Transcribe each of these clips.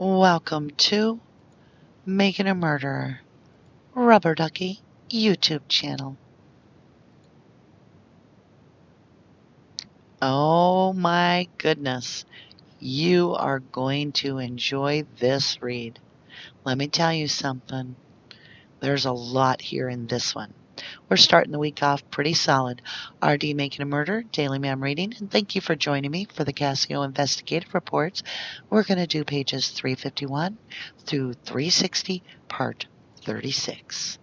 Welcome to Making a Murderer, Rubberducky YouTube channel. Oh my goodness, you are going to enjoy this read. Let me tell you something. There's a lot here in this one. We're starting the week off pretty solid. RD Making a Murder, Daily MaM Reading, and thank you for joining me for the CASO Investigative Reports. We're going to do pages 351 through 360, part 36.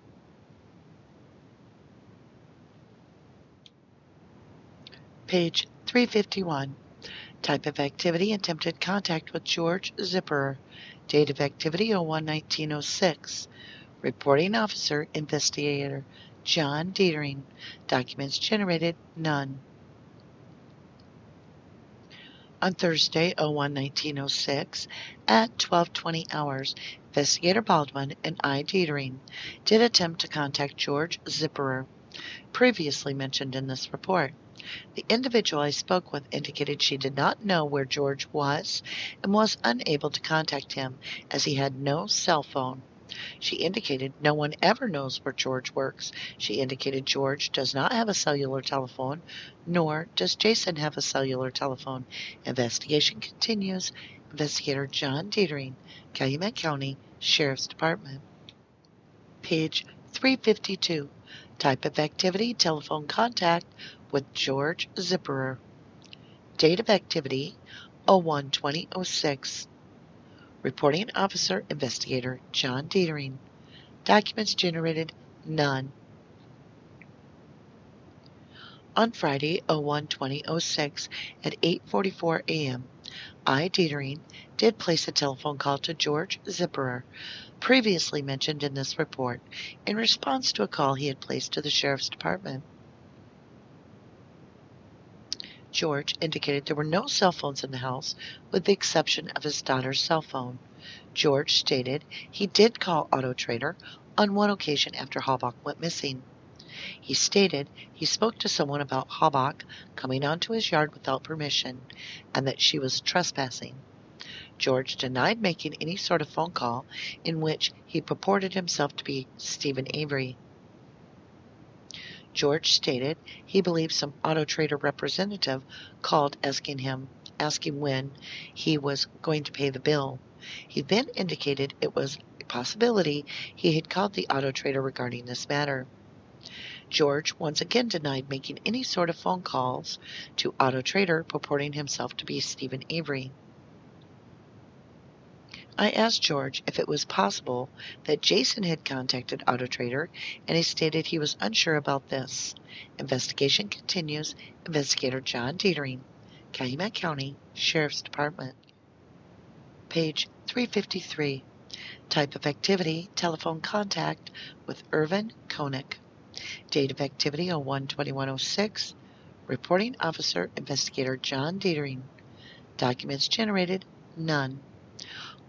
Page 351. Type of activity, attempted contact with George Zipperer. Date of activity, 01/1906. Reporting officer, investigator, John Dietering. Documents generated, none. On Thursday, 01/1906, at 12:20 hours, Investigator Baldwin and I. Dietering did attempt to contact George Zipperer, previously mentioned in this report. The individual I spoke with indicated she did not know where George was and was unable to contact him as he had no cell phone. She indicated no one ever knows where George works. She indicated George does not have a cellular telephone, nor does Jason have a cellular telephone. Investigation continues. Investigator John Dietering, Calumet County Sheriff's Department. Page 352. Type of activity, telephone contact with George Zipperer. Date of activity, 01/2006. Reporting officer, investigator John Dietering. Documents generated, none. On Friday, 01/2006 at 8:44 a.m., I. Dietering did place a telephone call to George Zipperer, previously mentioned in this report, in response to a call he had placed to the Sheriff's Department. George indicated there were no cell phones in the house, with the exception of his daughter's cell phone. George stated he did call Auto Trader on one occasion after Halbach went missing. He stated he spoke to someone about Halbach coming onto his yard without permission, and that she was trespassing. George denied making any sort of phone call in which he purported himself to be Steven Avery. George stated he believed some Auto Trader representative called asking when he was going to pay the bill. He then indicated it was a possibility he had called the Auto Trader regarding this matter. George once again denied making any sort of phone calls to Auto Trader purporting himself to be Steven Avery. I asked George if it was possible that Jason had contacted Auto Trader, and he stated he was unsure about this. Investigation continues. Investigator John Dietering, Calumet County Sheriff's Department. Page 353. Type of activity, telephone contact with Irvin Koenig. Date of activity, 01/2106. Reporting officer, investigator John Dietering. Documents generated, none.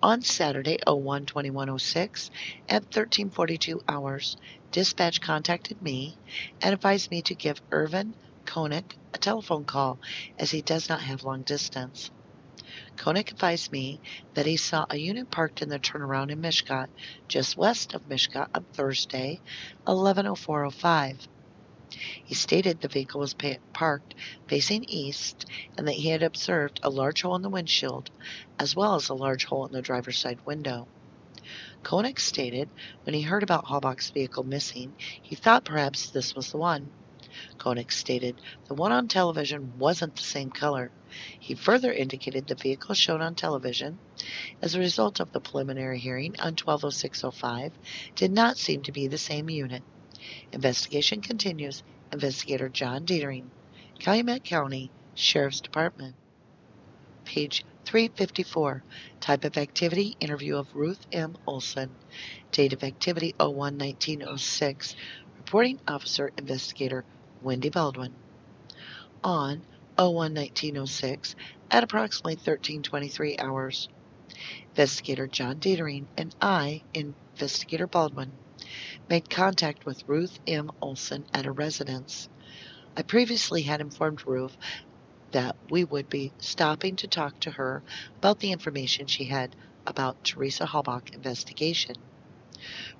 On Saturday, 01/2106, at 13:42 hours, dispatch contacted me and advised me to give Irvin Koenig a telephone call as he does not have long distance. Koenig advised me that he saw a unit parked in the turnaround in Mishkat, just west of Mishkat on Thursday, 11:04:05. He stated the vehicle was parked facing east and that he had observed a large hole in the windshield, as well as a large hole in the driver's side window. Koenig stated when he heard about Halbach's vehicle missing, he thought perhaps this was the one. Koenig stated the one on television wasn't the same color. He further indicated the vehicle shown on television, as a result of the preliminary hearing on 12/06/05, did not seem to be the same unit. Investigation continues. Investigator John Dietering, Calumet County Sheriff's Department. Page 354. Type of activity, interview of Ruth M. Olson. Date of activity, 01/1906. Reporting officer, investigator Wendy Baldwin. On 01/1906 at approximately 13:23 hours. Investigator John Dietering and I, investigator Baldwin, made contact with Ruth M. Olson at a residence. I previously had informed Ruth that we would be stopping to talk to her about the information she had about Teresa Halbach investigation.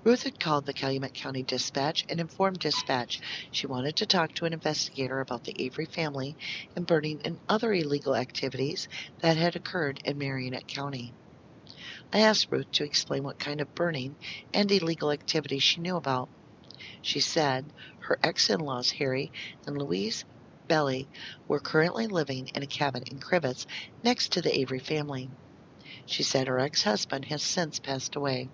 Ruth had called the Calumet County Dispatch and informed Dispatch she wanted to talk to an investigator about the Avery family and burning and other illegal activities that had occurred in Marion County. I asked Ruth to explain what kind of burning and illegal activities she knew about. She said her ex-in-laws Harry and Louise Belly were currently living in a cabin in Crivets next to the Avery family. She said her ex-husband has since passed away.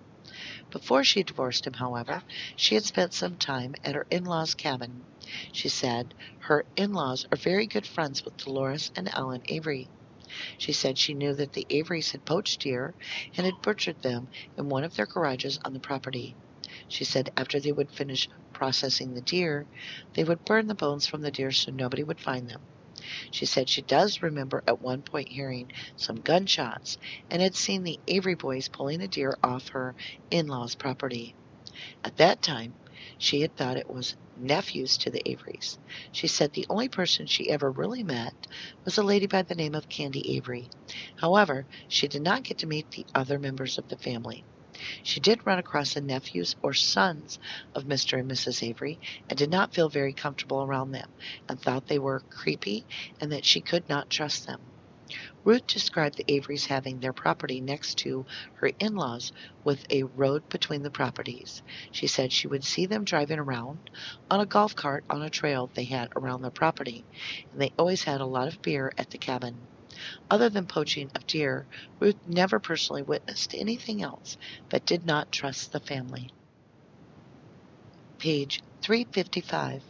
Before she divorced him, however, she had spent some time at her in-laws' cabin. She said her in-laws are very good friends with Dolores and Alan Avery. She said she knew that the Averys had poached deer and had butchered them in one of their garages on the property. She said after they would finish processing the deer, they would burn the bones from the deer so nobody would find them. She said she does remember at one point hearing some gunshots and had seen the Avery boys pulling a deer off her in-laws' property. At that time, she had thought it was nephews to the Averys. She said the only person she ever really met was a lady by the name of Candy Avery. However, she did not get to meet the other members of the family. She did run across the nephews or sons of Mr. and Mrs. Avery and did not feel very comfortable around them and thought they were creepy and that she could not trust them. Ruth described the Averys having their property next to her in-laws with a road between the properties. She said she would see them driving around on a golf cart on a trail they had around their property, and they always had a lot of beer at the cabin. Other than poaching of deer, Ruth never personally witnessed anything else, but did not trust the family. Page 355.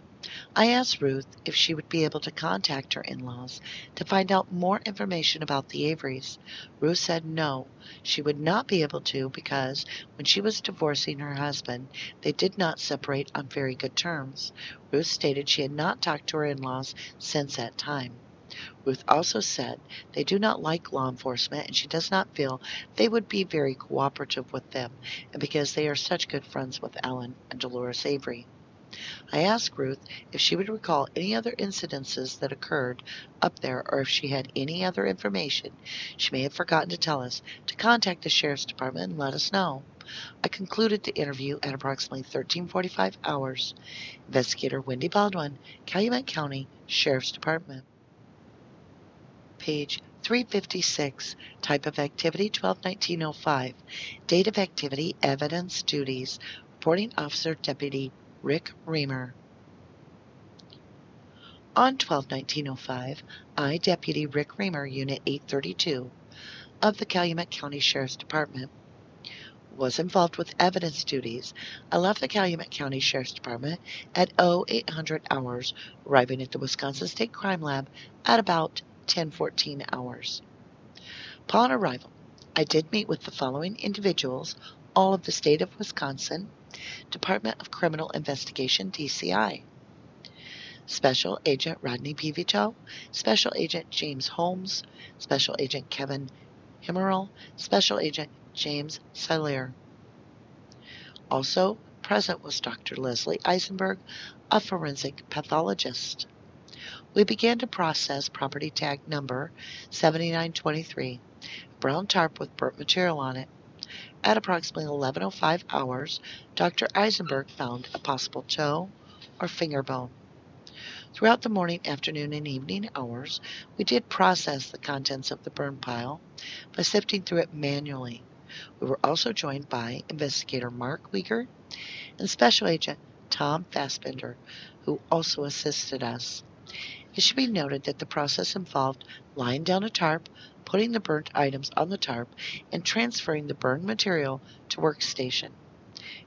I asked Ruth if she would be able to contact her in-laws to find out more information about the Averys. Ruth said no, she would not be able to because when she was divorcing her husband, they did not separate on very good terms. Ruth stated she had not talked to her in-laws since that time. Ruth also said they do not like law enforcement and she does not feel they would be very cooperative with them, and because they are such good friends with Alan and Dolores Avery. I asked Ruth if she would recall any other incidences that occurred up there or if she had any other information she may have forgotten to tell us to contact the Sheriff's Department and let us know. I concluded the interview at approximately 13:45 hours. Investigator Wendy Baldwin, Calumet County Sheriff's Department. Page 356. Type of activity 12-1905. Date of activity, evidence, duties. Reporting Officer Deputy Rick Reamer. On 12-1905, I, Deputy Rick Reamer, Unit 832 of the Calumet County Sheriff's Department, was involved with evidence duties. I left the Calumet County Sheriff's Department at 0800 hours, arriving at the Wisconsin State Crime Lab at about 10:14 hours. Upon arrival, I did meet with the following individuals, all of the state of Wisconsin, Department of Criminal Investigation, DCI. Special Agent Rodney Pivito, Special Agent James Holmes, Special Agent Kevin Himmerl, Special Agent James Siler. Also present was Dr. Leslie Eisenberg, a forensic pathologist. We began to process property tag number 7923, brown tarp with burnt material on it. At approximately 11:05 hours, Dr. Eisenberg found a possible toe or finger bone. Throughout the morning, afternoon, and evening hours, we did process the contents of the burn pile by sifting through it manually. We were also joined by Investigator Mark Wiegert and Special Agent Tom Fassbender, who also assisted us. It should be noted that the process involved lying down a tarp, putting the burnt items on the tarp, and transferring the burned material to workstation.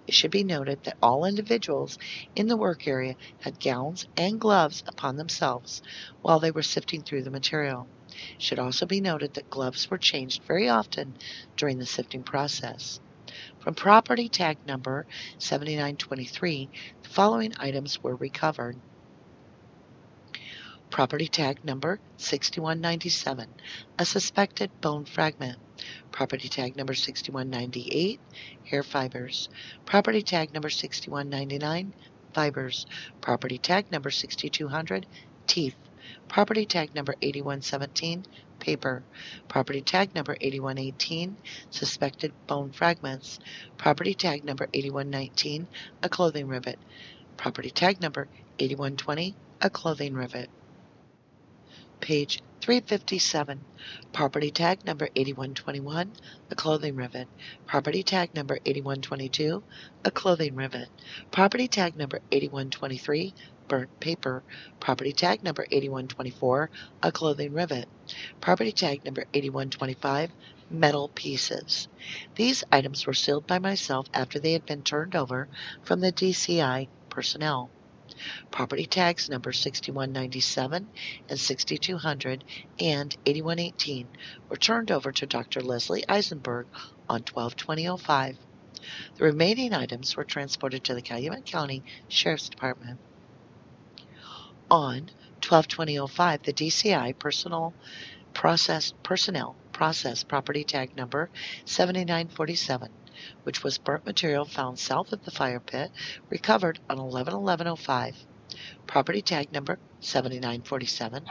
It should be noted that all individuals in the work area had gowns and gloves upon themselves while they were sifting through the material. It should also be noted that gloves were changed very often during the sifting process. From property tag number 7923, the following items were recovered. Property tag number 6197, a suspected bone fragment. Property tag number 6198, hair fibers. Property tag number 6199, fibers. Property tag number 6200, teeth. Property tag number 8117, paper. Property tag number 8118, suspected bone fragments. Property tag number 8119, a clothing rivet. Property tag number 8120, a clothing rivet. Page 357, property tag number 8121, a clothing rivet. Property tag number 8122, a clothing rivet. Property tag number 8123, burnt paper. Property tag number 8124, a clothing rivet. Property tag number 8125, metal pieces. These items were sealed by myself after they had been turned over from the DCI personnel. Property tags number 6197 and 6200 and 8118 were turned over to Dr. Leslie Eisenberg on 12/20/05. The remaining items were transported to the Calumet County Sheriff's Department. On 12/20/05, the DCI personnel processed property tag number 7947, which was burnt material found south of the fire pit, recovered on 11/11/05. Property tag number 7947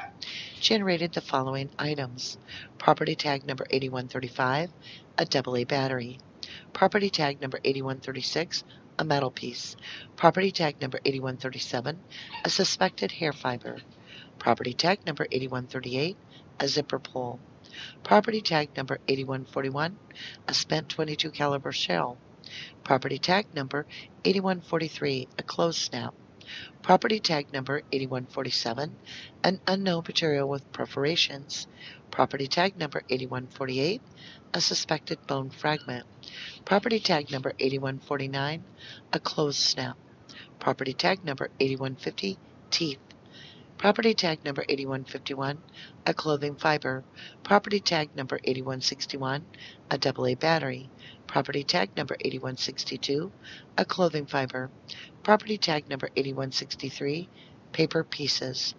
generated the following items. Property tag number 8135, a AA battery. Property tag number 8136, a metal piece. Property tag number 8137, a suspected hair fiber. Property tag number 8138, a zipper pull. Property tag number 8141, a spent .22 caliber shell. Property tag number 8143, a clothes snap. Property tag number 8147, an unknown material with perforations. Property tag number 8148, a suspected bone fragment. Property tag number 8149, a clothes snap. Property tag number 8150, teeth. Property tag number 8151, a clothing fiber. Property tag number 8161, a AA battery. Property tag number 8162, a clothing fiber. Property tag number 8163, paper pieces.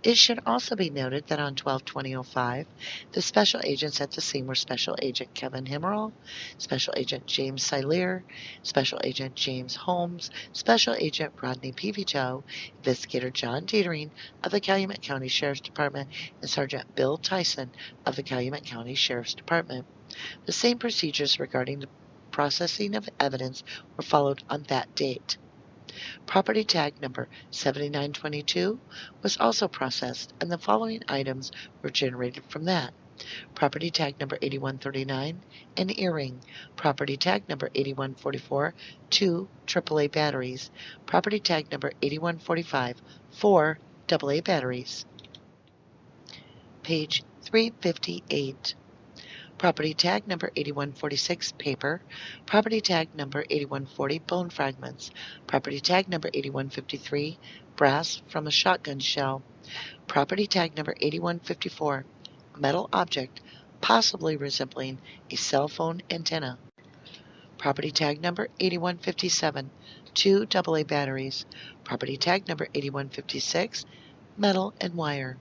It should also be noted that on 12/20/05, the special agents at the scene were Special Agent Kevin Himmerl, Special Agent James Siler, Special Agent James Holmes, Special Agent Rodney Pivito, Investigator John Dietering of the Calumet County Sheriff's Department, and Sergeant Bill Tyson of the Calumet County Sheriff's Department. The same procedures regarding the processing of evidence were followed on that date. Property tag number 7922 was also processed, and the following items were generated from that. Property tag number 8139, an earring. Property tag number 8144, 2 AAA batteries. Property tag number 8145, 4 AA batteries. Page 358. Property tag number 8146, paper. Property tag number 8140, bone fragments. Property tag number 8153, brass from a shotgun shell. Property tag number 8154, metal object, possibly resembling a cell phone antenna. Property tag number 8157, 2 AA batteries. Property tag number 8156, metal and wire.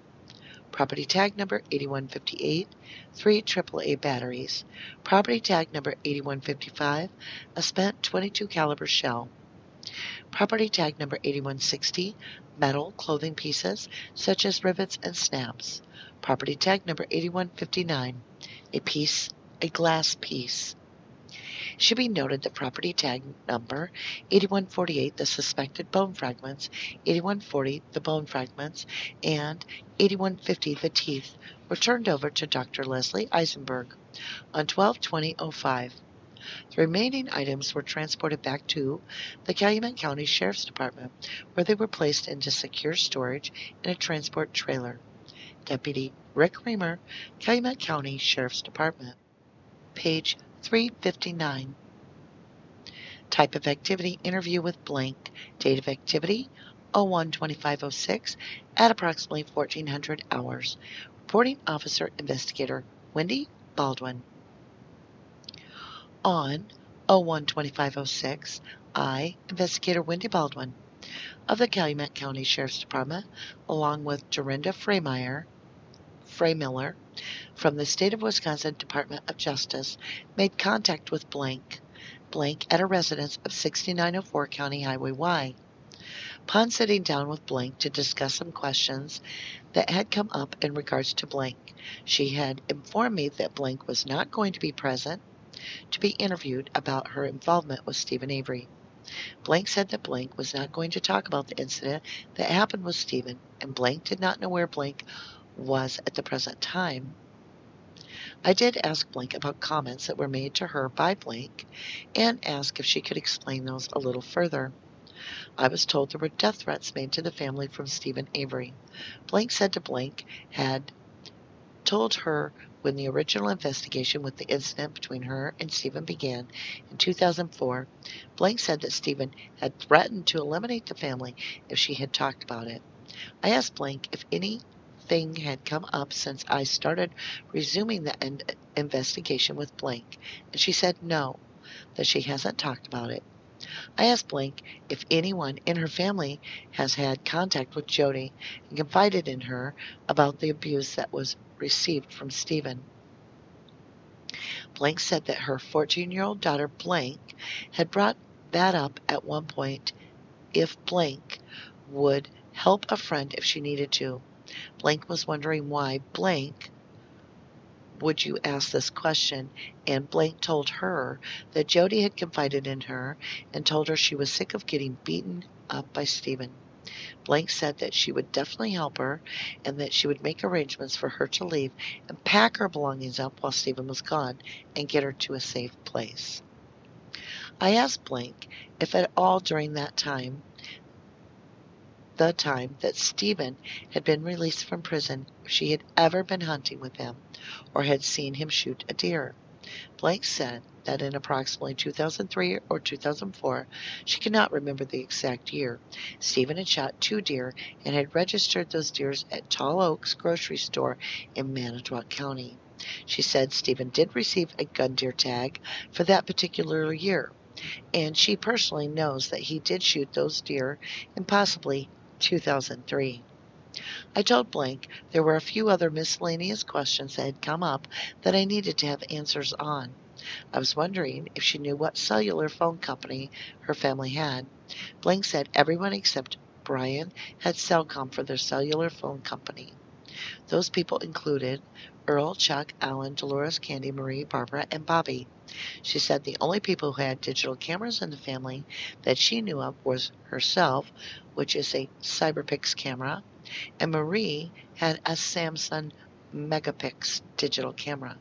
Property tag number 8158, 3 AAA batteries. Property tag number 8155, a spent .22 caliber shell. Property tag number 8160, metal clothing pieces such as rivets and snaps. Property tag number 8159, a glass piece. It should be noted that property tag number 8148, the suspected bone fragments, 8140, the bone fragments, and 8150, the teeth, were turned over to Dr. Leslie Eisenberg on 12/20/05. The remaining items were transported back to the Calumet County Sheriff's Department, where they were placed into secure storage in a transport trailer. Deputy Rick Reamer, Calumet County Sheriff's Department. Page 359. Type of activity, interview with blank. Date of activity, 01/25/06 at approximately 1400 hours. Reporting officer investigator Wendy Baldwin. On 01/25/06, I, investigator Wendy Baldwin of the Calumet County Sheriff's Department, along with Dorinda Freymiller from the State of Wisconsin Department of Justice, made contact with blank at a residence of 6904 County Highway Y. Upon sitting down with Blank to discuss some questions that had come up in regards to Blank, she had informed me that Blank was not going to be present to be interviewed about her involvement with Steven Avery. Blank said that Blank was not going to talk about the incident that happened with Steven, and Blank did not know where Blank was at the present time. I did ask Blank about comments that were made to her by Blank and ask if she could explain those a little further. I was told there were death threats made to the family from Steven Avery. Blank said to Blank had told her when the original investigation with the incident between her and Steven began in 2004, Blank said that Steven had threatened to eliminate the family if she had talked about it. I asked Blank if anything had come up since I started resuming the investigation with Blank, and she said no, that she hasn't talked about it. I asked Blank if anyone in her family has had contact with Jody and confided in her about the abuse that was received from Steven. Blank said that her 14-year-old daughter Blank had brought that up at one point if Blank would help a friend if she needed to. Blank was wondering why Blank would you ask this question, and Blank told her that Jody had confided in her and told her she was sick of getting beaten up by Steven. Blank said that she would definitely help her and that she would make arrangements for her to leave and pack her belongings up while Steven was gone and get her to a safe place. I asked Blank if at all during that time, the time that Steven had been released from prison, if she had ever been hunting with him or had seen him shoot a deer. Blank said that in approximately 2003 or 2004, she could not remember the exact year, Steven had shot 2 deer and had registered those deer at Tall Oaks grocery store in Manitowoc County. She said Steven did receive a gun deer tag for that particular year, and she personally knows that he did shoot those deer in possibly 2003. I told Blank there were a few other miscellaneous questions that had come up that I needed to have answers on. I was wondering if she knew what cellular phone company her family had. Blank said everyone except Brian had Cellcom for their cellular phone company. Those people included Earl, Chuck, Alan, Dolores, Candy, Marie, Barbara, and Bobby. She said the only people who had digital cameras in the family that she knew of was herself, which is a Cyberpix camera, and Marie had a Samsung Megapix digital camera.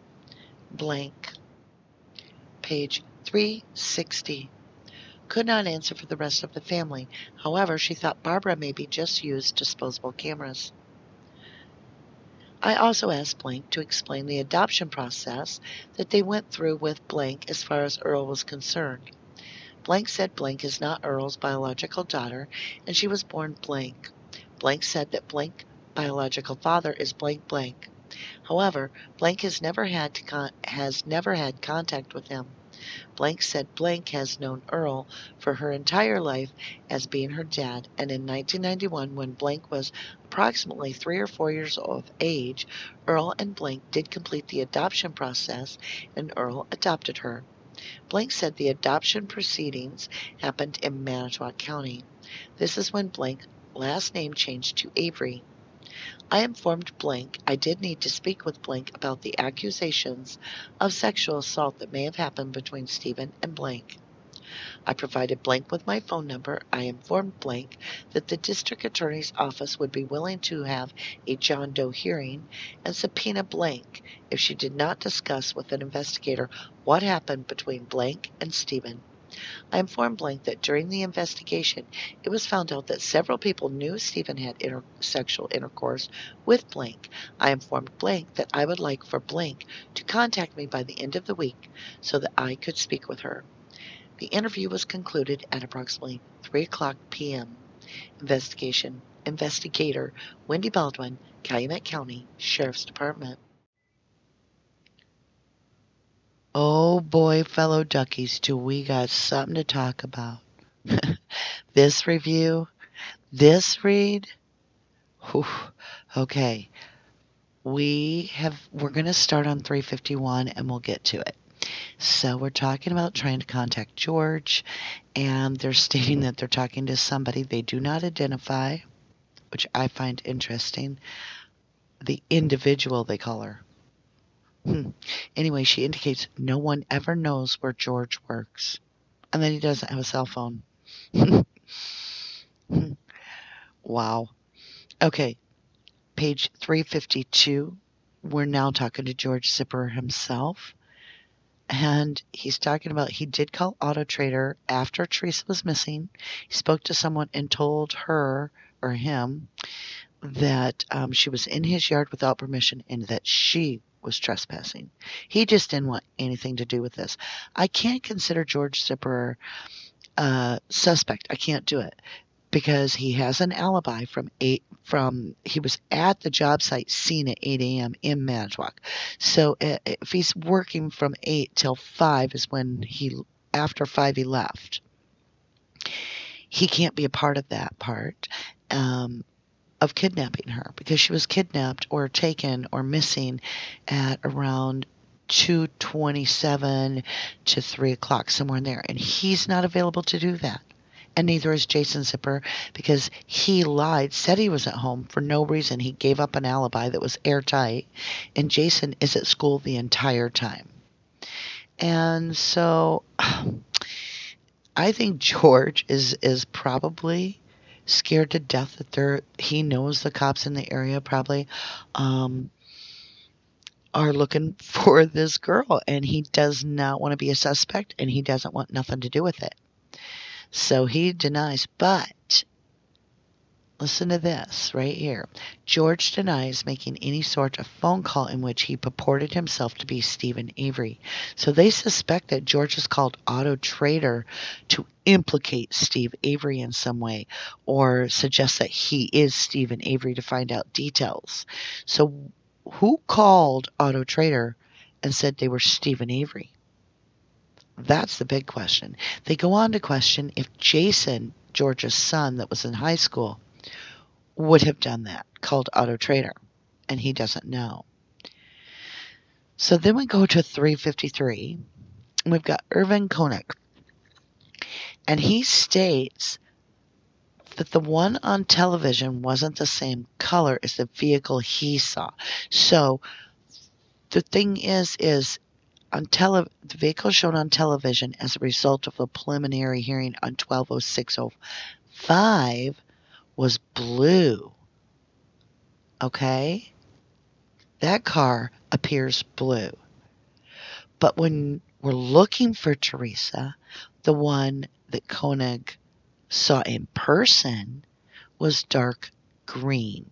Blank. Page 360. Could not answer for the rest of the family. However, she thought Barbara maybe just used disposable cameras. I also asked Blank to explain the adoption process that they went through with Blank as far as Earl was concerned. Blank said Blank is not Earl's biological daughter, and she was born Blank. Blank said that Blank biological father is Blank Blank. However, Blank has never had contact with him. Blank said Blank has known Earl for her entire life as being her dad, and in 1991, when Blank was approximately 3 or 4 years of age, Earl and Blank did complete the adoption process, and Earl adopted her. Blank said the adoption proceedings happened in Manitowoc County. This is when Blank's last name changed to Avery. I informed Blank I did need to speak with Blank about the accusations of sexual assault that may have happened between Steven and Blank. I provided Blank with my phone number. I informed Blank that the district attorney's office would be willing to have a John Doe hearing and subpoena Blank if she did not discuss with an investigator what happened between Blank and Steven. I informed Blank that during the investigation, it was found out that several people knew Steven had sexual intercourse with Blank. I informed Blank that I would like for Blank to contact me by the end of the week so that I could speak with her. The interview was concluded at approximately 3:00 p.m. Investigator Wendy Baldwin, Calumet County Sheriff's Department. Oh boy, fellow duckies, do we got something to talk about. This review, this read, whew, okay. We're going to start on 351 and we'll get to it. So we're talking about trying to contact George, and they're stating that they're talking to somebody they do not identify, which I find interesting. The individual, they call her. Anyway, she indicates no one ever knows where George works, and then he doesn't have a cell phone. Wow. Okay, page 352. We're now talking to George Zipper himself. And he's talking about he did call Auto Trader after Teresa was missing. He spoke to someone and told her or him that she was in his yard without permission and that she was trespassing. He just didn't want anything to do with this. I can't consider George Zipper suspect. I can't do it because he has an alibi from he was at the job site seen at 8 a.m. in Manitowoc. So if he's working from 8 till 5 is when after 5 he left. He can't be a part of that part of kidnapping her because she was kidnapped or taken or missing at around 2:27 to 3 o'clock, somewhere in there. And he's not available to do that. And neither is Jason Zipper because he lied, said he was at home for no reason. He gave up an alibi that was airtight. And Jason is at school the entire time. And so I think George is probably scared to death that he knows the cops in the area probably are looking for this girl. And he does not want to be a suspect and he doesn't want nothing to do with it. So he denies, but listen to this right here. George denies making any sort of phone call in which he purported himself to be Steven Avery. So they suspect that George has called Auto Trader to implicate Steve Avery in some way or suggest that he is Steven Avery to find out details. So who called Auto Trader and said they were Steven Avery? That's the big question. They go on to question if Jason, George's son that was in high school, would have done that, called Auto Trader, and he doesn't know. So then we go to 353, and we've got Irvin Koenig, and he states that the one on television wasn't the same color as the vehicle he saw. So the thing is the vehicle shown on television as a result of a preliminary hearing on 12/06/05 was blue. Okay? That car appears blue. But when we're looking for Teresa, the one that Koenig saw in person was dark green.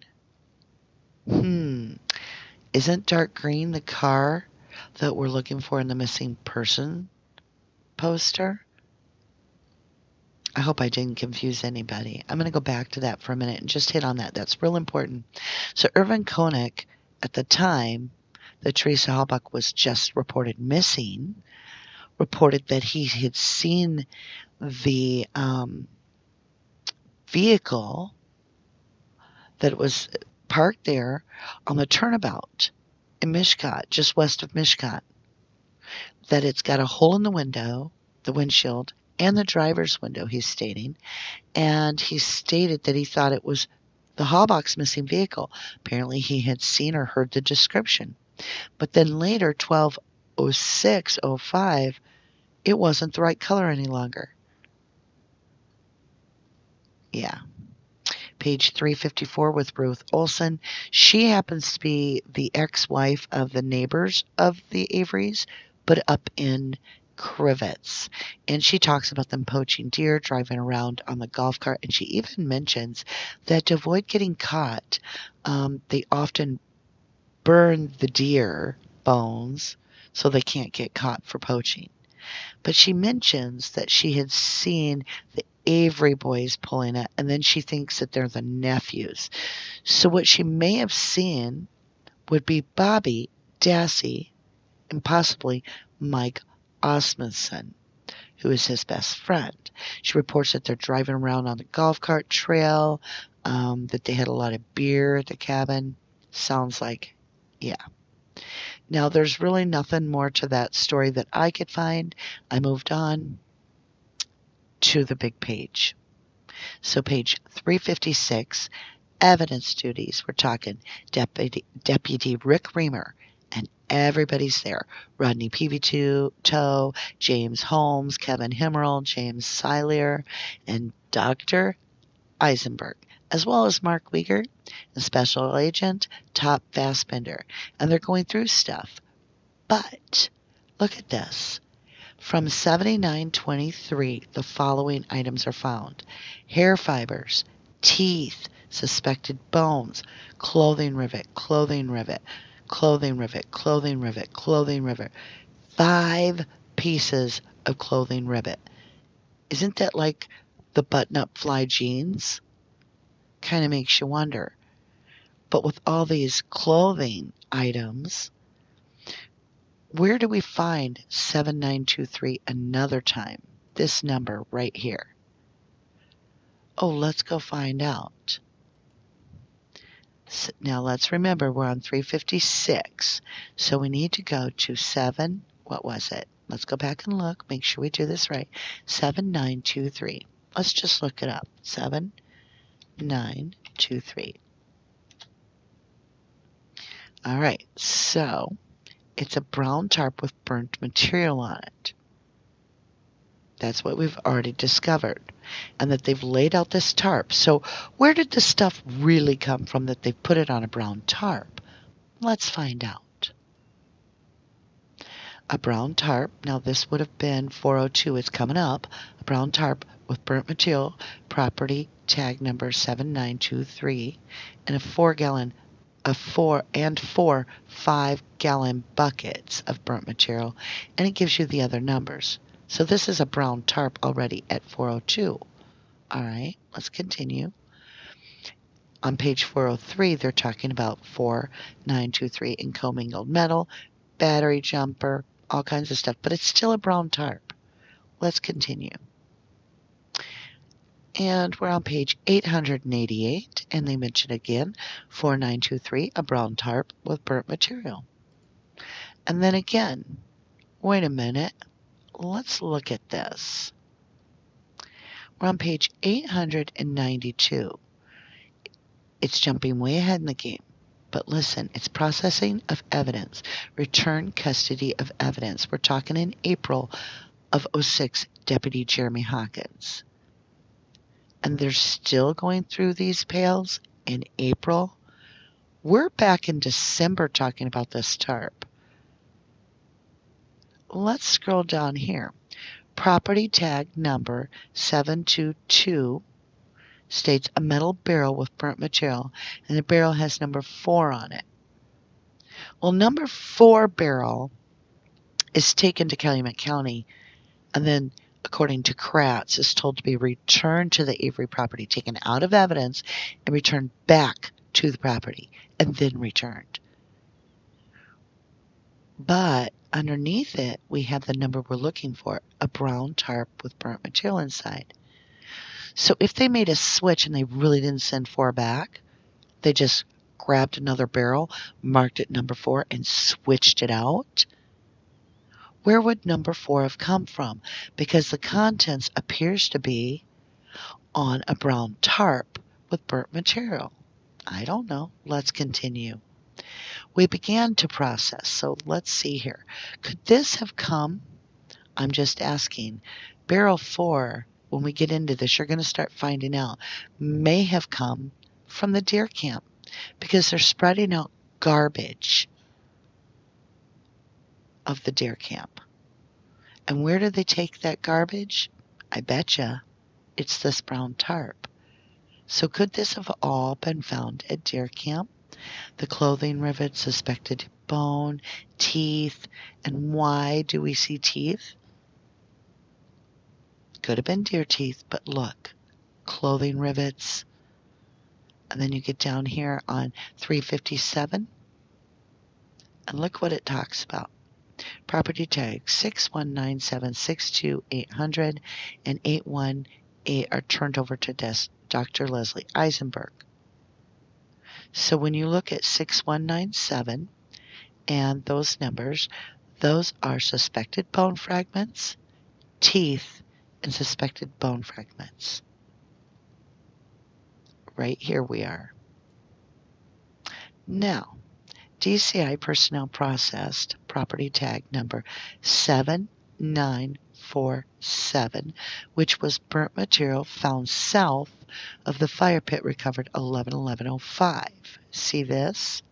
Isn't dark green the car that we're looking for in the missing person poster? I hope I didn't confuse anybody. I'm going to go back to that for a minute and just hit on that. That's real important. So Irvin Koenig, at the time that Teresa Halbach was just reported missing, reported that he had seen the vehicle that was parked there on the turnabout in Mishkat, just west of Mishkat, that it's got a hole in the window, the windshield, and the driver's window, he's stating. And he stated that he thought it was the Halbach's missing vehicle. Apparently he had seen or heard the description. But then later, 12/06/05, it wasn't the right color any longer. Yeah. Page 354 with Ruth Olson. She happens to be the ex-wife of the neighbors of the Averys, but up in Crivets. And she talks about them poaching deer, driving around on the golf cart. And she even mentions that to avoid getting caught, they often burn the deer bones so they can't get caught for poaching. But she mentions that she had seen the Avery boys pulling it, and then she thinks that they're the nephews. So what she may have seen would be Bobby, Dassey, and possibly Mike Osmundson, who is his best friend. She reports that they're driving around on the golf cart trail, that they had a lot of beer at the cabin. Sounds like, yeah. Now, there's really nothing more to that story that I could find. I moved on to the big page. So page 356, evidence duties. We're talking Deputy Rick Reamer, and everybody's there. Rodney Peavy-Toe, James Holmes, Kevin Himmerl, James Siler, and Dr. Eisenberg, as well as Mark Wiegert and Special Agent Top Fassbender. And they're going through stuff. But look at this. From 7923, the following items are found: hair fibers, teeth, suspected bones, clothing rivet, clothing rivet, clothing rivet, clothing rivet, clothing rivet. 5 pieces of clothing rivet. Isn't that like the button-up fly jeans? Kind of makes you wonder. But with all these clothing items, where do we find 7923 another time? This number right here. Oh, let's go find out. So now let's remember we're on 356. So we need to go to 7. What was it? Let's go back and look. Make sure we do this right. 7923. Let's just look it up. 7923. All right. So it's a brown tarp with burnt material on it. That's what we've already discovered. And that they've laid out this tarp. So where did the stuff really come from that they've put it on a brown tarp? Let's find out. A brown tarp, now this would have been 402, it's coming up. A brown tarp with burnt material, property tag number 7923, and a 4-gallon, four 5-gallon buckets of burnt material, and it gives you the other numbers. So this is a brown tarp already at 402. All right, let's continue. On page 403, they're talking about 4923 in commingled metal, battery jumper, all kinds of stuff, but it's still a brown tarp. Let's continue. And we're on page 888, and they mention again 4923, a brown tarp with burnt material. And then again, wait a minute, let's look at this. We're on page 892. It's jumping way ahead in the game. But listen, it's processing of evidence, return custody of evidence. We're talking in April of 06, Deputy Jeremy Hawkins. And they're still going through these pails in April. We're back in December talking about this tarp. Let's scroll down here. Property tag number 722 states a metal barrel with burnt material, and the barrel has number 4 on it. Well, number 4 barrel is taken to Calumet County, and then, according to Kratz, is told to be returned to the Avery property, taken out of evidence, and returned back to the property, and then returned. But underneath it, we have the number we're looking for, a brown tarp with burnt material inside. So if they made a switch and they really didn't send 4 back, they just grabbed another barrel, marked it number 4, and switched it out, where would number 4 have come from? Because the contents appears to be on a brown tarp with burnt material. I don't know. Let's continue. We began to process, so let's see here. Could this have come? I'm just asking. Barrel 4, when we get into this, you're going to start finding out, may have come from the deer camp because they're spreading out garbage of the deer camp. And where do they take that garbage? I betcha it's this brown tarp. So could this have all been found at deer camp? The clothing rivet, suspected bone, teeth. And why do we see teeth? Could have been deer teeth, but look, clothing rivets. And then you get down here on 357, and look what it talks about. Property tag 619762800800 and 818 are turned over to Dr. Leslie Eisenberg. So when you look at 6197, And those numbers, those are suspected bone fragments, teeth, and suspected bone fragments. Right here we are. Now, DCI personnel processed property tag number 7947, which was burnt material found south of the fire pit recovered 11/11/05. See this?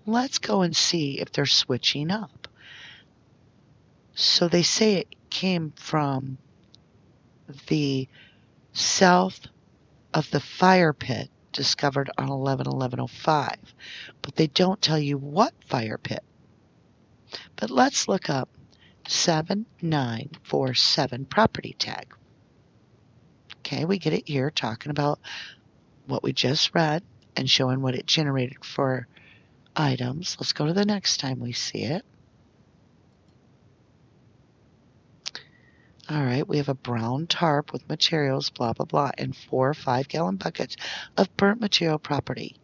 Let's go and see if they're switching up. So they say it came from the south of the fire pit discovered on 11/11/05, but they don't tell you what fire pit. But let's look up 7947 property tag. Okay, we get it here talking about what we just read and showing what it generated for items. Let's go to the next time we see it. All right, we have a brown tarp with materials, blah, blah, blah, and 4 5-gallon buckets of burnt material property.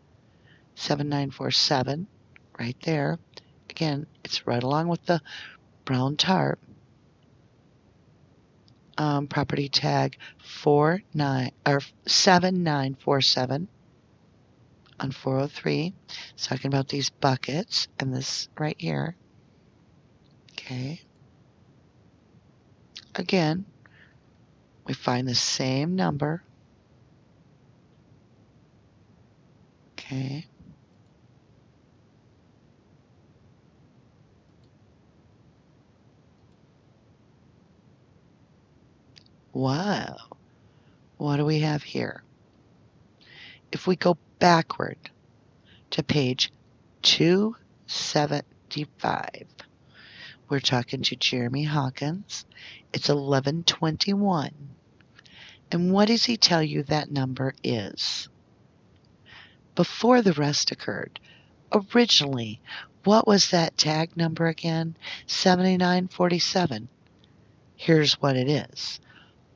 7947, right there. Again, it's right along with the brown tarp. Property tag 7947 on 403. It's talking about these buckets and this right here. Okay. Again, we find the same number. Okay. Wow. What do we have here? If we go backward to page 275, we're talking to Jeremy Hawkins. It's 1121. And what does he tell you that number is? Before the rest occurred, originally, what was that tag number again? 7947. Here's what it is.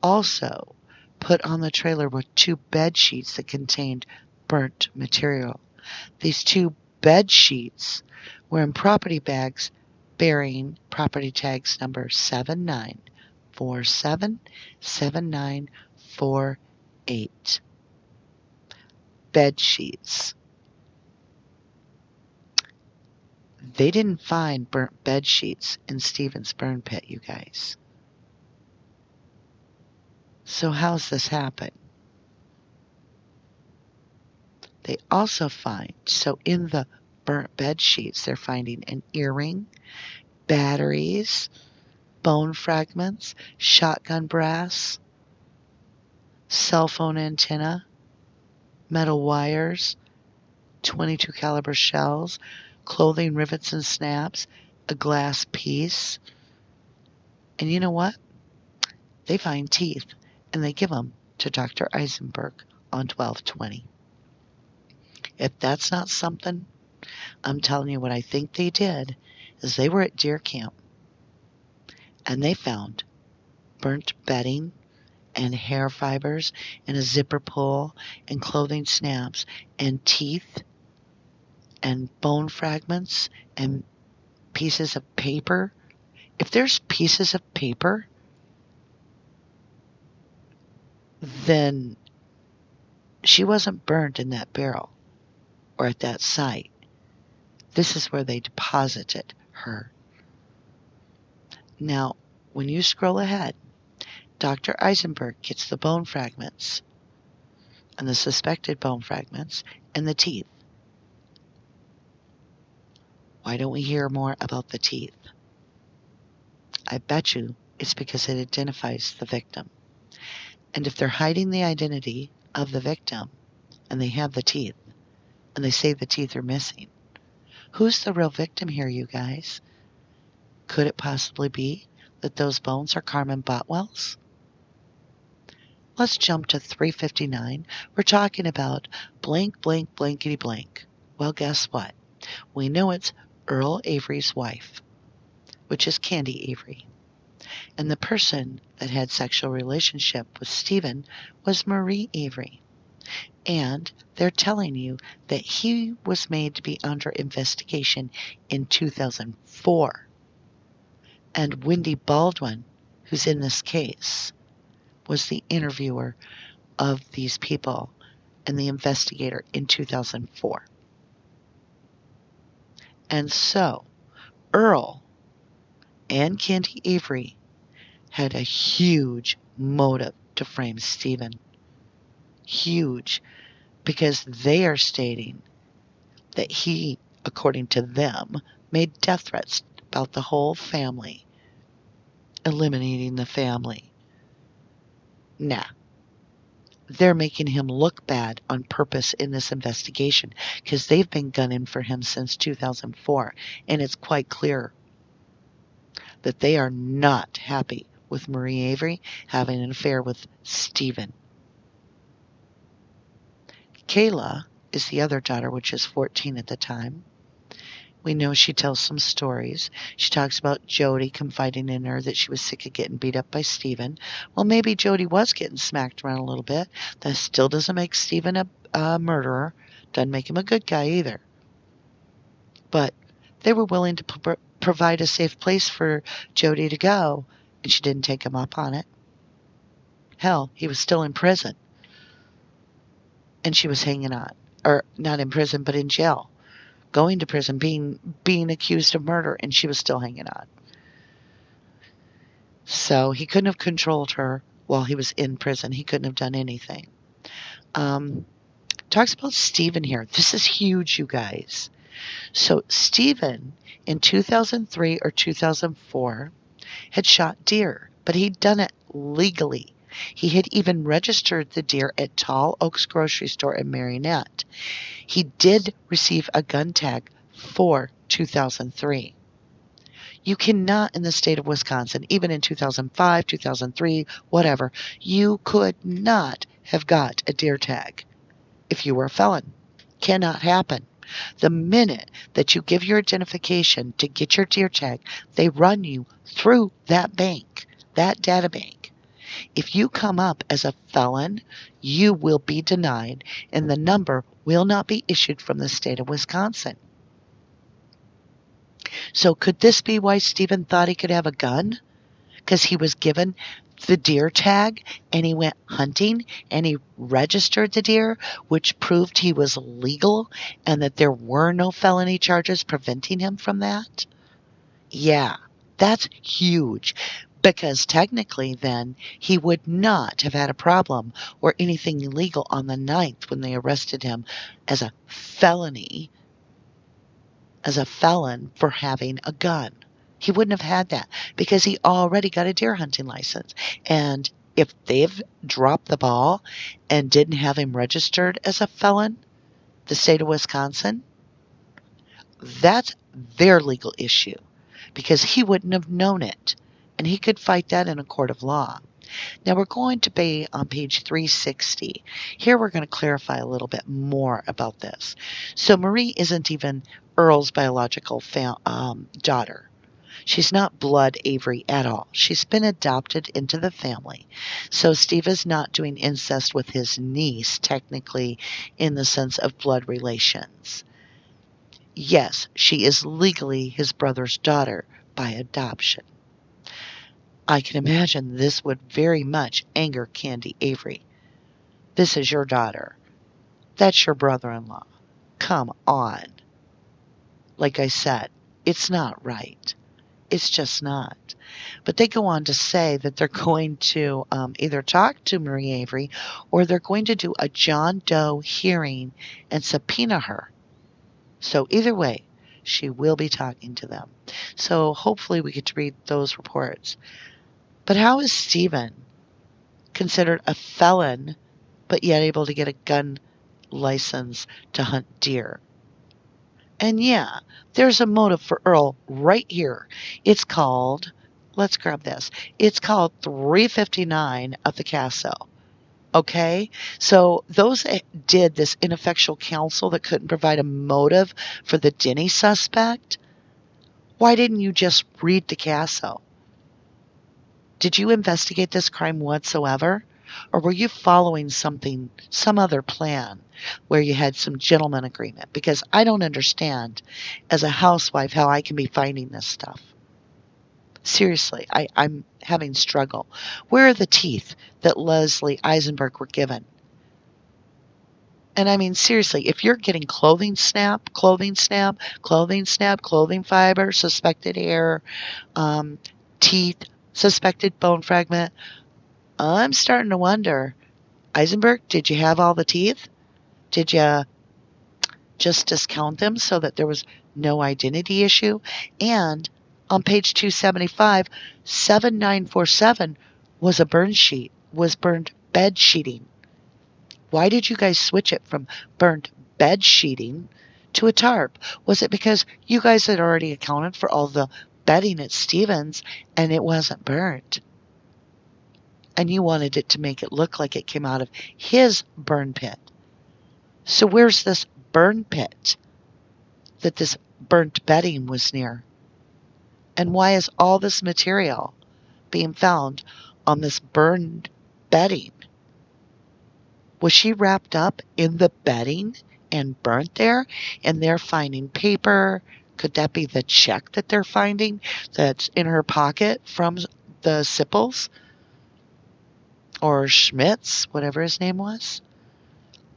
Also, put on the trailer were 2 bed sheets that contained burnt material. These 2 bed sheets were in property bags bearing property tags number 7947, 7948. Bed sheets. They didn't find burnt bed sheets in Stephen's burn pit, you guys. So how's this happen? They also find, so in the burnt bed sheets, they're finding an earring, batteries, bone fragments, shotgun brass, cell phone antenna, metal wires, .22 caliber shells, clothing rivets and snaps, a glass piece. And you know what? They find teeth, and they give them to Dr. Eisenberg on 12/20. If that's not something, I'm telling you what I think they did is they were at deer camp, and they found burnt bedding and hair fibers and a zipper pull and clothing snaps and teeth and bone fragments and pieces of paper. If there's pieces of paper, then she wasn't burned in that barrel or at that site. This is where they deposited her. Now, when you scroll ahead, Dr. Eisenberg gets the bone fragments and the suspected bone fragments and the teeth. Why don't we hear more about the teeth? I bet you it's because it identifies the victim. And if they're hiding the identity of the victim and they have the teeth and they say the teeth are missing, who's the real victim here, you guys? Could it possibly be that those bones are Carmen Botwell's? Let's jump to 359. We're talking about blank, blank, blankety blank. Well, guess what? We know it's Earl Avery's wife, which is Candy Avery. And the person that had sexual relationship with Stephen was Marie Avery. And they're telling you that he was made to be under investigation in 2004. And Wendy Baldwin, who's in this case, was the interviewer of these people and the investigator in 2004. And so Earl and Candy Avery had a huge motive to frame Steven. Huge. Because they are stating that he, according to them, made death threats about the whole family, eliminating the family. Nah. They're making him look bad on purpose in this investigation because they've been gunning for him since 2004, and it's quite clear that they are not happy with Marie Avery having an affair with Steven. Kayla is the other daughter, which is 14 at the time. We know she tells some stories. She talks about Jody confiding in her that she was sick of getting beat up by Steven. Well, maybe Jody was getting smacked around a little bit. That still doesn't make Steven a murderer. Doesn't make him a good guy either. But they were willing to provide a safe place for Jody to go, and she didn't take him up on it. Hell, he was still in prison. And she was hanging on. Or not in prison, but in jail. Going to prison, being accused of murder, and she was still hanging on. So he couldn't have controlled her while he was in prison. He couldn't have done anything. Talks about Steven here. This is huge, you guys. So Steven, in 2003 or 2004, had shot deer, but he'd done it legally. He had even registered the deer at Tall Oaks Grocery Store in Marionette. He did receive a gun tag for 2003. You cannot, in the state of Wisconsin, even in 2005, 2003, whatever, you could not have got a deer tag if you were a felon. Cannot happen. The minute that you give your identification to get your deer tag, they run you through that bank, that data bank. If you come up as a felon, you will be denied, and the number will not be issued from the state of Wisconsin. So could this be why Steven thought he could have a gun? Because he was given the deer tag and he went hunting and he registered the deer, which proved he was legal and that there were no felony charges preventing him from that? Yeah, that's huge. Because technically then he would not have had a problem or anything illegal on the 9th when they arrested him as a felony, as a felon for having a gun. He wouldn't have had that because he already got a deer hunting license. And if they've dropped the ball and didn't have him registered as a felon, the state of Wisconsin, that's their legal issue because he wouldn't have known it. And he could fight that in a court of law. Now we're going to be on page 360. Here we're going to clarify a little bit more about this. So Marie isn't even Earl's biological daughter. She's not blood Avery at all. She's been adopted into the family. So Steve is not doing incest with his niece, technically, in the sense of blood relations. Yes, she is legally his brother's daughter by adoption. I can imagine this would very much anger Candy Avery. This is your daughter. That's your brother-in-law. Come on. Like I said, it's not right. It's just not. But they go on to say that they're going to either talk to Marie Avery or they're going to do a John Doe hearing and subpoena her. So either way, she will be talking to them. So hopefully we get to read those reports. But how is Steven considered a felon but yet able to get a gun license to hunt deer? And yeah, there's a motive for Earl right here. It's called, let's grab this. It's called 359 of the CASO. Okay? So those that did this ineffectual counsel that couldn't provide a motive for the Denny suspect, why didn't you just read the CASO? Did you investigate this crime whatsoever? Or were you following something, some other plan where you had some gentleman agreement? Because I don't understand as a housewife how I can be finding this stuff. Seriously, I'm having struggle. Where are the teeth that Leslie Eisenberg were given? And I mean, seriously, if you're getting clothing fiber, suspected hair, teeth, suspected bone fragment, I'm starting to wonder, Eisenberg, did you have all the teeth? Did you just discount them so that there was no identity issue? And on page 275, 7947 was a burn sheet, was burned bed sheeting. Why did you guys switch it from burned bed sheeting to a tarp? Was it because you guys had already accounted for all the bedding at Stevens and it wasn't burnt? And you wanted it to make it look like it came out of his burn pit. So where's this burn pit that this burnt bedding was near? And why is all this material being found on this burned bedding? Was she wrapped up in the bedding and burnt there? And they're finding paper. Could that be the check that they're finding that's in her pocket from the Sippels? Or Schmitz, whatever his name was?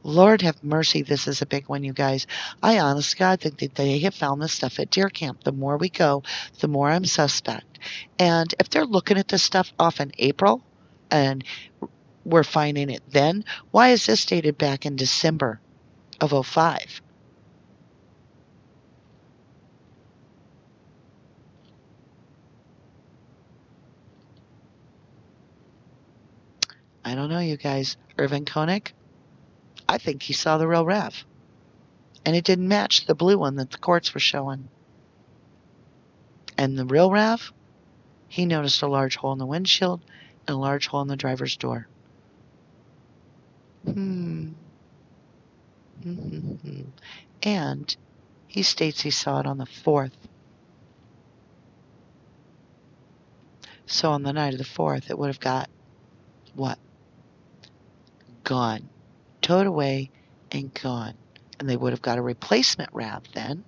Lord have mercy, this is a big one, you guys. I honest God think that they have found this stuff at deer camp. The more we go, the more I'm suspect. And if they're looking at this stuff off in April and we're finding it then, why is this dated back in December of 05? I don't know, you guys. Irvin Koenig, I think he saw the real Rev. And it didn't match the blue one that the courts were showing. And the real Rev, he noticed a large hole in the windshield and a large hole in the driver's door. Hmm. Mm-hmm. And he states he saw it on the 4th. So on the night of the 4th, it would have got, what? Gone. Towed away and gone. And they would have got a replacement RAV then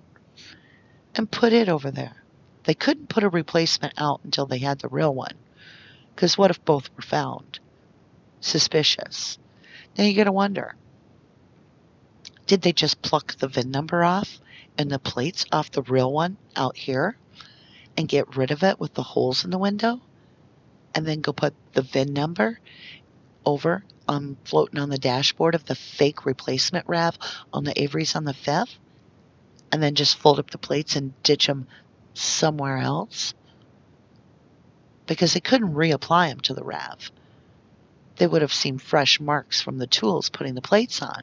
and put it over there. They couldn't put a replacement out until they had the real one. Because what if both were found? Suspicious. Now you gotta wonder, did they just pluck the VIN number off and the plates off the real one out here and get rid of it with the holes in the window? And then go put the VIN number over floating on the dashboard of the fake replacement RAV on the Averys on the 5th? And then just fold up the plates and ditch them somewhere else? Because they couldn't reapply them to the RAV. They would have seen fresh marks from the tools putting the plates on.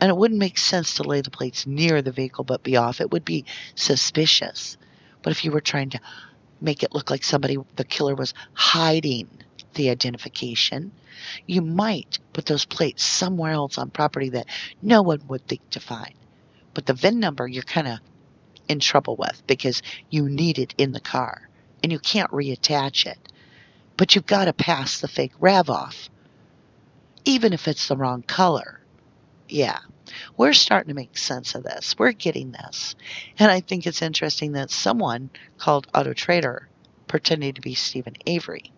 And it wouldn't make sense to lay the plates near the vehicle but be off. It would be suspicious. But if you were trying to make it look like the killer was hiding the identification, you might put those plates somewhere else on property that no one would think to find. But the VIN number, you're kind of in trouble with because you need it in the car and you can't reattach it. But you've got to pass the fake RAV off, even if it's the wrong color. Yeah, we're starting to make sense of this. We're getting this. And I think it's interesting that someone called Auto Trader pretended to be Steven Avery,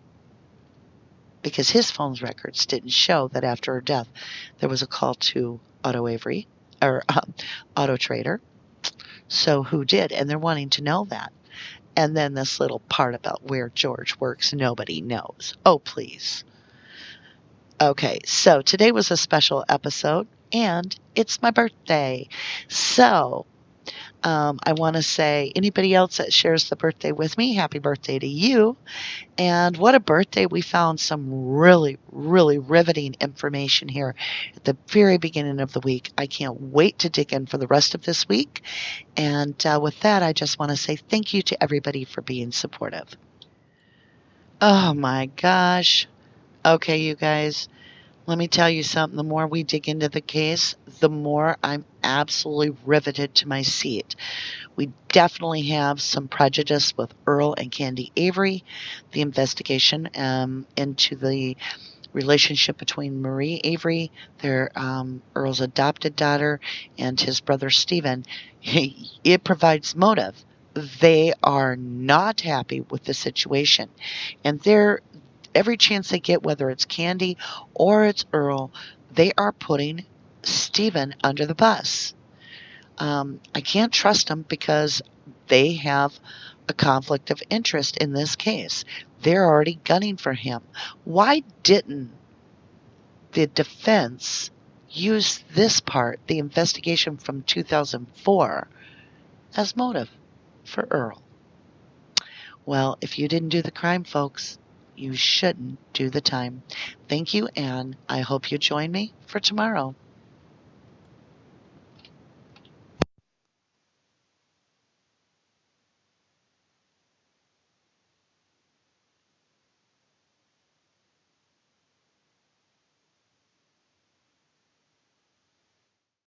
because his phone's records didn't show that after her death there was a call to Auto Avery or Auto Trader. So who did? And they're wanting to know that. And then this little part about where George works, nobody knows. Oh, please. Okay, so today was a special episode, and it's my birthday. So I want to say, anybody else that shares the birthday with me, happy birthday to you. And what a birthday. We found some really, really riveting information here at the very beginning of the week. I can't wait to dig in for the rest of this week. And with that, I just want to say thank you to everybody for being supportive. Oh my gosh. Okay, you guys. Let me tell you something. The more we dig into the case, the more I'm absolutely riveted to my seat. We definitely have some prejudice with Earl and Candy Avery. The investigation into the relationship between Marie Avery, their Earl's adopted daughter, and his brother Steven, it provides motive. They are not happy with the situation, and they're every chance they get, whether it's Candy or it's Earl, they are putting Steven under the bus. I can't trust them because they have a conflict of interest in this case. They're already gunning for him. Why didn't the defense use this part, the investigation from 2004, as motive for Earl? Well, if you didn't do the crime, folks, you shouldn't do the time. Thank you, and I hope you join me for tomorrow.